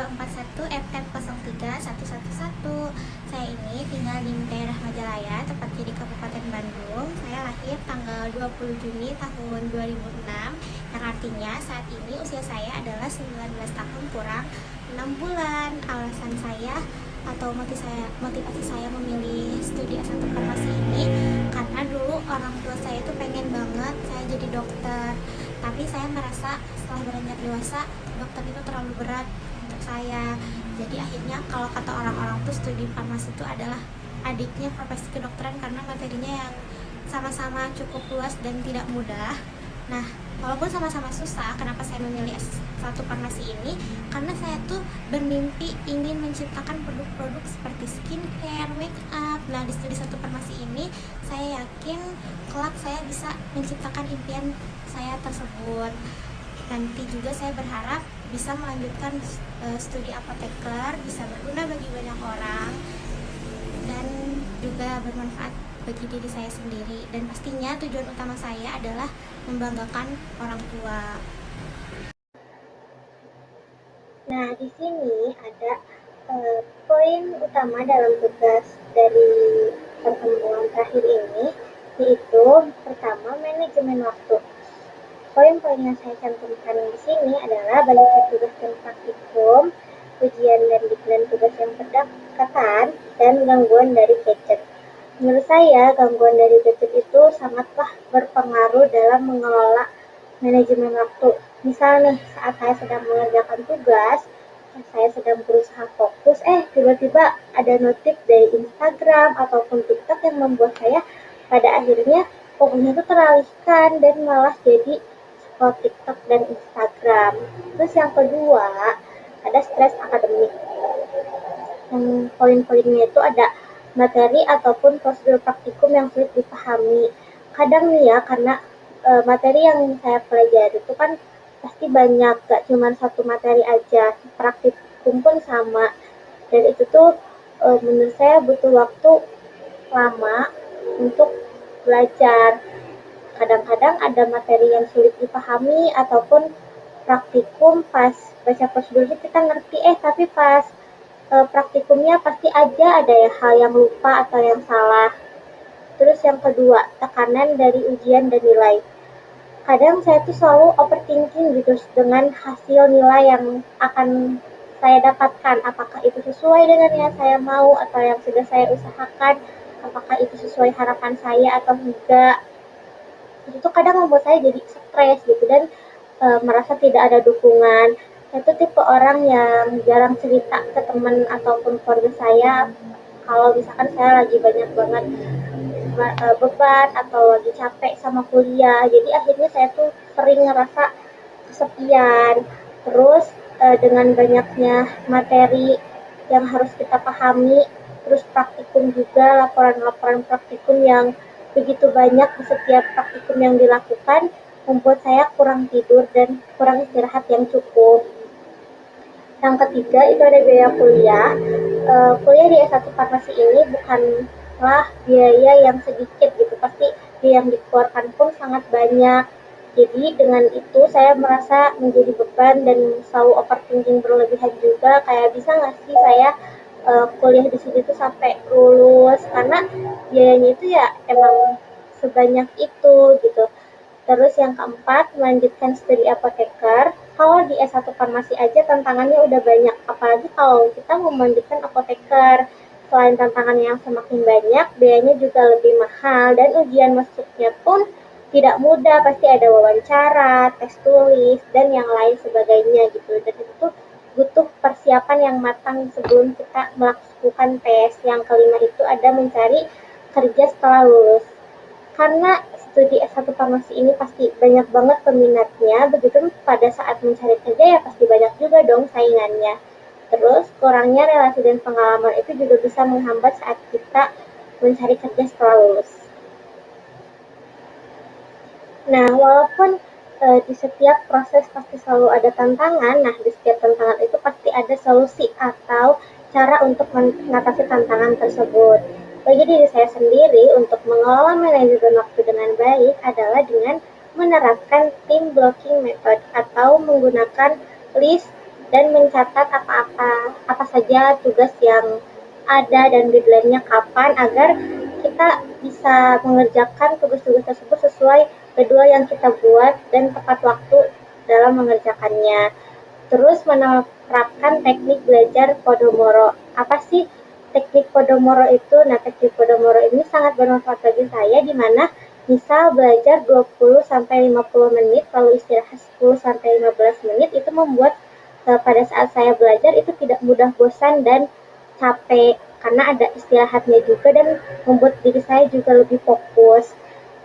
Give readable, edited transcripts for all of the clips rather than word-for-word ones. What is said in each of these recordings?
241 FF03111. Saya ini tinggal di daerah Majalaya, tepatnya di Kabupaten Bandung. Saya lahir tanggal 20 Juni tahun 2006, yang artinya saat ini usia saya adalah 19 tahun kurang 6 bulan. Alasan saya atau motivasi saya memilih studi S1 Farmasi ini karena dulu orang tua saya itu pengen banget saya jadi dokter, tapi saya merasa setelah beranjak dewasa dokter itu terlalu berat untuk saya. Jadi akhirnya kalau kata orang-orang tuh studi farmasi itu adalah adiknya profesi kedokteran karena materinya yang sama-sama cukup luas dan tidak mudah. Nah, walaupun sama-sama susah, kenapa saya memilih S1 farmasi ini? Karena saya tuh bermimpi ingin menciptakan produk-produk seperti skincare, make up. Nah, di studi S1 farmasi ini saya yakin kelak saya bisa menciptakan impian saya tersebut. Nanti juga saya berharap bisa melanjutkan studi apoteker, bisa berguna bagi banyak orang dan juga bermanfaat bagi diri saya sendiri, dan pastinya tujuan utama saya adalah membanggakan orang tua. Nah, di sini ada poin utama dalam tugas dari pertemuan terakhir ini, yaitu pertama, manajemen waktu. Poin-poin yang saya cantumkan di sini adalah banyaknya tugas dan praktikum, ujian dan tugas yang berdekatan, dan gangguan dari gadget. Menurut saya, gangguan dari gadget itu sangatlah berpengaruh dalam mengelola manajemen waktu. Misal nih, saat saya sedang mengerjakan tugas, saya sedang berusaha fokus, tiba-tiba ada notif dari Instagram ataupun TikTok yang membuat saya pada akhirnya fokusnya itu teralihkan dan malah jadi scroll TikTok dan Instagram. Terus yang kedua, ada stres akademik. Poin-poinnya itu ada materi ataupun prosedur praktikum yang sulit dipahami. Kadang nih ya, karena materi yang saya pelajari itu kan pasti banyak, gak cuma satu materi aja, praktikum pun sama. Dan itu tuh menurut saya butuh waktu lama untuk belajar. Kadang-kadang ada materi yang sulit dipahami ataupun praktikum pas baca prosedurnya kita ngerti, tapi pas praktikumnya pasti ada ya hal yang lupa atau yang salah. Terus yang kedua, tekanan dari ujian dan nilai. Kadang saya tuh selalu overthinking gitu dengan hasil nilai yang akan saya dapatkan. Apakah itu sesuai dengan yang saya mau atau yang sudah saya usahakan? Apakah itu sesuai harapan saya atau enggak? Itu kadang membuat saya jadi stres gitu dan merasa tidak ada dukungan. Saya tuh tipe orang yang jarang cerita ke teman ataupun keluarga saya kalau misalkan saya lagi banyak banget beban atau lagi capek sama kuliah. Jadi akhirnya saya tuh sering ngerasa kesepian. Terus dengan banyaknya materi yang harus kita pahami, terus praktikum juga, laporan-laporan praktikum yang begitu banyak di setiap praktikum yang dilakukan, membuat saya kurang tidur dan kurang istirahat yang cukup. Yang ketiga itu ada biaya kuliah. Kuliah di S1 Farmasi ini bukanlah biaya yang sedikit gitu, pasti biaya yang dikeluarkan pun sangat banyak. Jadi dengan itu saya merasa menjadi beban dan selalu overthinking berlebihan juga, kayak bisa nggak sih saya kuliah di sini tuh sampai lulus, karena biayanya itu ya emang sebanyak itu gitu. Terus yang keempat, melanjutkan studi apoteker. Kalau di S1 farmasi aja tantangannya udah banyak, apalagi kalau kita mau melanjutkan apoteker. Selain tantangan yang semakin banyak, biayanya juga lebih mahal dan ujian masuknya pun tidak mudah, pasti ada wawancara, tes tulis, dan yang lain sebagainya gitu. Dan itu butuh persiapan yang matang sebelum kita melakukan tes. Yang kelima itu ada mencari kerja setelah lulus. Karena studi S1 farmasi ini pasti banyak banget peminatnya, begitu pada saat mencari kerja ya pasti banyak juga dong saingannya. Terus kurangnya relasi dan pengalaman itu juga bisa menghambat saat kita mencari kerja setelah lulus. Nah, walaupun di setiap proses pasti selalu ada tantangan, nah di setiap tantangan itu pasti ada solusi atau cara untuk mengatasi tantangan tersebut. Bagi diri saya sendiri, untuk mengelola manajemen waktu dengan baik adalah dengan menerapkan team blocking method atau menggunakan list dan mencatat apa saja tugas yang ada dan deadline-nya kapan agar kita bisa mengerjakan tugas-tugas tersebut sesuai jadwal yang kita buat dan tepat waktu dalam mengerjakannya. Terus menerapkan teknik belajar Podomoro. Apa sih teknik Podomoro itu? Nah, teknik Podomoro ini sangat bermanfaat bagi saya di mana misal belajar 20 sampai 50 menit lalu istirahat 10 sampai 15 menit itu membuat pada saat saya belajar itu tidak mudah bosan dan capek karena ada istirahatnya juga dan membuat diri saya juga lebih fokus.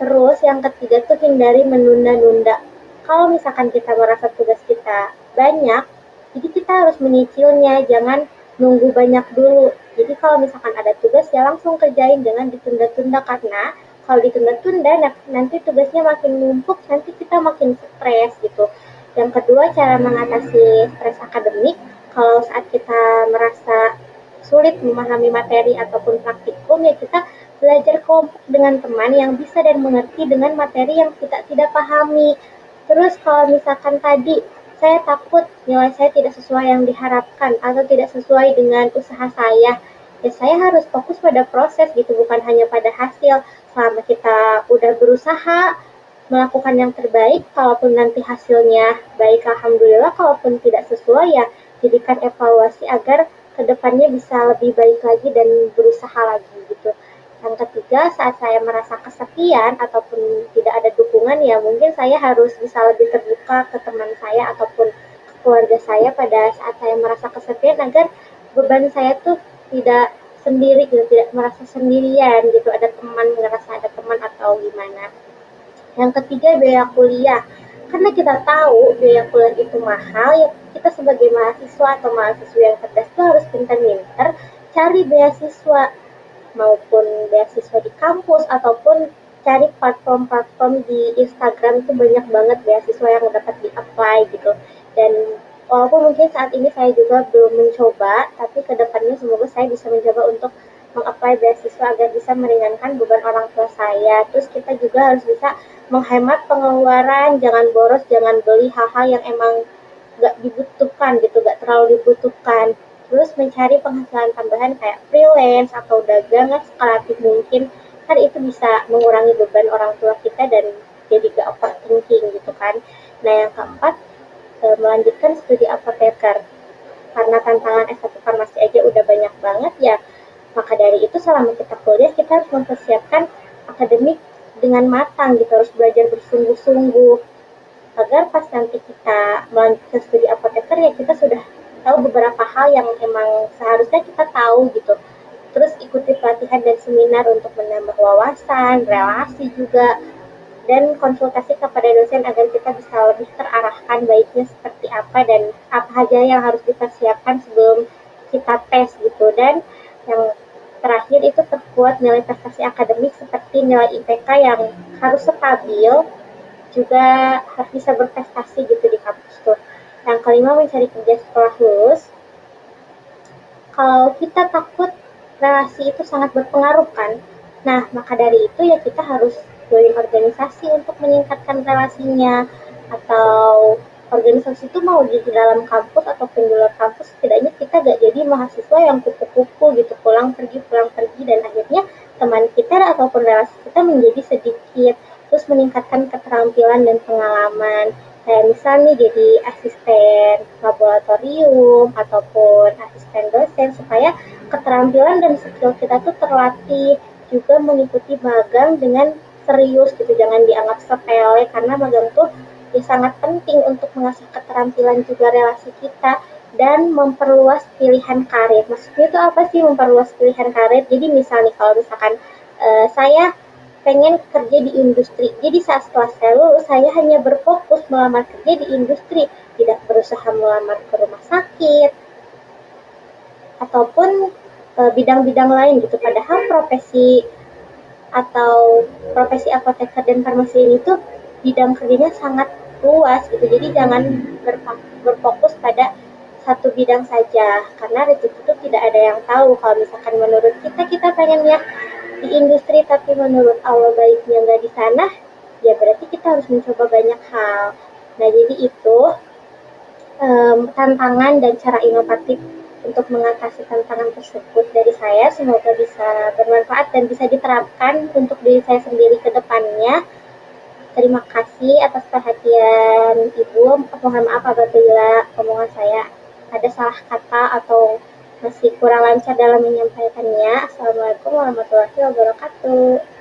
Terus yang ketiga tuh hindari menunda-nunda. Kalau misalkan kita merasa tugas kita banyak, jadi kita harus menyicilnya, jangan nunggu banyak dulu. Jadi kalau misalkan ada tugas ya langsung kerjain, jangan ditunda-tunda karena kalau ditunda-tunda nanti tugasnya makin numpuk, nanti kita makin stres gitu. Yang kedua, cara mengatasi stres akademik, kalau saat kita merasa sulit memahami materi ataupun praktikum, ya kita belajar kelompok dengan teman yang bisa dan mengerti dengan materi yang kita tidak pahami. Terus kalau misalkan tadi saya takut nilai saya tidak sesuai yang diharapkan atau tidak sesuai dengan usaha saya, ya saya harus fokus pada proses gitu, bukan hanya pada hasil. Selama kita udah berusaha melakukan yang terbaik, kalaupun nanti hasilnya baik alhamdulillah, kalaupun tidak sesuai ya jadikan evaluasi agar kedepannya bisa lebih baik lagi dan berusaha lagi gitu. Yang ketiga, saat saya merasa kesepian ataupun tidak ada dukungan, ya mungkin saya harus bisa lebih terbuka ke teman saya ataupun ke keluarga saya pada saat saya merasa kesepian agar beban saya tuh tidak sendiri gitu, tidak merasa sendirian gitu, ada teman, ngerasa ada teman atau gimana. Yang ketiga, biaya kuliah. Karena kita tahu biaya kuliah itu mahal, ya kita sebagai mahasiswa atau mahasiswa yang cerdas itu harus pintar-pintar cari beasiswa, maupun beasiswa di kampus ataupun cari platform-platform di Instagram, itu banyak banget beasiswa yang dapat di-apply gitu. Dan walaupun mungkin saat ini saya juga belum mencoba, tapi kedepannya semoga saya bisa mencoba untuk mengapply beasiswa agar bisa meringankan beban orang tua saya. Terus kita juga harus bisa menghemat pengeluaran, jangan boros, jangan beli hal-hal yang emang nggak dibutuhkan gitu, nggak terlalu dibutuhkan. Terus mencari penghasilan tambahan kayak freelance atau dagangan sekreatif mungkin, kan itu bisa mengurangi beban orang tua kita dan jadi gak overthinking gitu kan. Nah yang keempat, melanjutkan studi apoteker. Karena tantangan S1 farmasi aja udah banyak banget ya, maka dari itu selama kita kuliah kita harus mempersiapkan akademik dengan matang gitu, harus belajar bersungguh-sungguh agar pas nanti kita melanjutkan studi apoteker ya kita sudah tahu beberapa hal yang emang seharusnya kita tahu gitu. Terus ikuti pelatihan dan seminar untuk menambah wawasan, relasi juga, dan konsultasi kepada dosen agar kita bisa lebih terarahkan baiknya seperti apa dan apa saja yang harus dipersiapkan sebelum kita tes gitu. Dan yang terakhir itu perkuat nilai prestasi akademik seperti nilai IPK yang harus stabil, juga harus bisa berprestasi gitu di kampus tuh. Yang kelima, mencari kerja setelah lulus. Kalau kita takut relasi itu sangat berpengaruh kan, nah maka dari itu ya kita harus join organisasi untuk meningkatkan relasinya, atau organisasi itu mau di dalam kampus ataupun di luar kampus, setidaknya kita gak jadi mahasiswa yang kupu-kupu gitu, pulang pergi dan akhirnya teman kita ataupun relasi kita menjadi sedikit. Terus meningkatkan keterampilan dan pengalaman, kayak misalnya jadi asisten laboratorium ataupun asisten dosen, supaya keterampilan dan skill kita tuh terlatih. Juga mengikuti magang dengan serius gitu, jangan dianggap sepele karena magang tuh ya sangat penting untuk mengasah keterampilan juga relasi kita dan memperluas pilihan karir. Maksudnya itu apa sih memperluas pilihan karir? Jadi misalnya kalau misalkan saya pengen kerja di industri, jadi saat setelah saya lulus saya hanya berfokus melamar kerja di industri, tidak berusaha melamar ke rumah sakit ataupun bidang-bidang lain gitu. Padahal profesi apoteker dan farmasi ini tuh bidang kerjanya sangat luas gitu. Jadi jangan berfokus pada satu bidang saja karena rezeki itu tidak ada yang tahu. Kalau misalkan menurut kita pengennya di industri tapi menurut Allah baiknya nggak di sana, ya berarti kita harus mencoba banyak hal. Nah jadi itu tantangan dan cara inovatif untuk mengatasi tantangan tersebut dari saya. Semoga bisa bermanfaat dan bisa diterapkan untuk diri saya sendiri ke depannya. Terima kasih atas perhatian Ibu. Mohon maaf apabila omongan saya ada salah kata atau masih kurang lancar dalam menyampaikannya. Assalamualaikum warahmatullahi wabarakatuh.